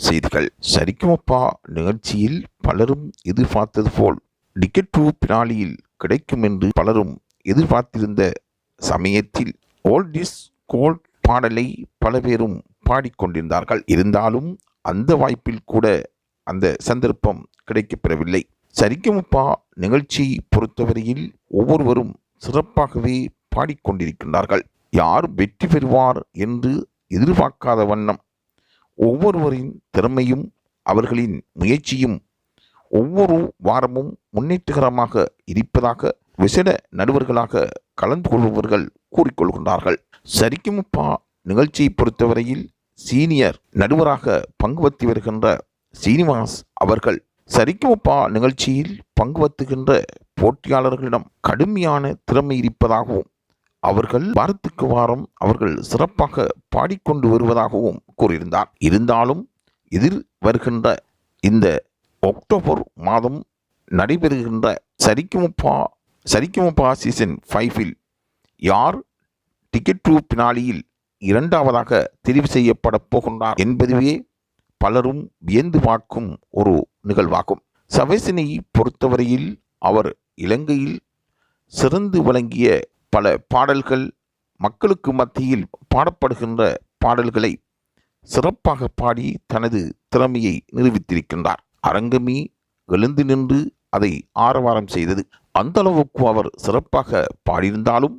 செய்திகள். சரிகமபா நிகழ்ச்சியில் பலரும் எதிர்பார்த்தது போல் டிக்கெட் டு பினாலியில் கிடைக்கும் என்று பலரும் எதிர்பார்த்திருந்த சமயத்தில் ஓல்ட் இஸ் கோல்ட் பாடலை பல பேரும் பாடிக்கொண்டிருந்தார்கள். இருந்தாலும் அந்த வாய்ப்பில் கூட அந்த சந்தர்ப்பம் கிடைக்கப்பெறவில்லை. சரிகமபா நிகழ்ச்சி பொறுத்தவரையில் ஒவ்வொருவரும் சிறப்பாகவே பாடிக்கொண்டிருக்கின்றார்கள். யார் வெற்றி பெறுவார் என்று எதிர்பார்க்காத வண்ணம் ஒவ்வொருவரின் திறமையும் அவர்களின் முயற்சியும் ஒவ்வொரு வாரமும் முன்னேற்றகரமாக இருப்பதாக விசேட நடுவர்களாக கலந்து கொள்பவர்கள் கூறிக்கொள்கின்றார்கள். சரிகமபா நிகழ்ச்சியை பொறுத்தவரையில் சீனியர் நடுவராக பங்குபற்றி வருகின்ற சீனிவாஸ் அவர்கள் சரிகமபா நிகழ்ச்சியில் பங்குபற்றுகின்ற போட்டியாளர்களிடம் கடுமையான திறமை இருப்பதாகவும் அவர்கள் வாரத்துக்கு வாரம் அவர்கள் சிறப்பாக பாடிக்கொண்டு வருவதாகவும் கூறியிருந்தார். இருந்தாலும் எதிர் வருகின்ற இந்த அக்டோபர் மாதம் நடைபெறுகின்ற சரிகமபா சீசன் 5 யார் டிக்கெட் டு பினாலியில் இரண்டாவதாக தெரிவு செய்யப்பட போகின்றார் என்பதுவே பலரும் வியந்து பார்க்கும் ஒரு நிகழ்வாகும். சவேசினை பொறுத்தவரையில் அவர் இலங்கையில் சிறந்து விளங்கிய பல பாடல்கள், மக்களுக்கு மத்தியில் பாடப்படுகின்ற பாடல்களை சிறப்பாக பாடி தனது திறமையை நிரூபித்திருக்கின்றார். அரங்கமே எழுந்து நின்று அதை ஆரவாரம் செய்தது. அந்த அளவுக்கு அவர் சிறப்பாக பாடியிருந்தாலும்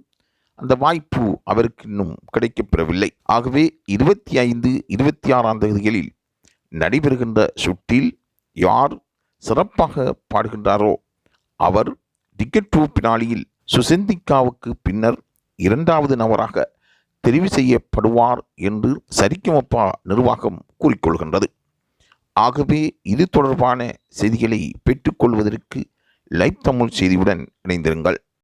அந்த வாய்ப்பு அவருக்கு இன்னும் கிடைக்கப்பெறவில்லை. ஆகவே 25, 26 தேதிகளில் நடைபெறுகின்ற சுற்றில் யார் சிறப்பாக பாடுகின்றாரோ அவர் டிக்கெட் டு பினாலியில் சுசெந்திக்காவுக்கு பின்னர் இரண்டாவது நபராக தெரிவு செய்யப்படுவார் என்று சரிகமபா நிர்வாகம் கூறிக்கொள்கின்றது. ஆகவே இது தொடர்பான செய்திகளை பெற்றுக்கொள்வதற்கு லைவ் தமிழ் செய்தியுடன் இணைந்திருங்கள்.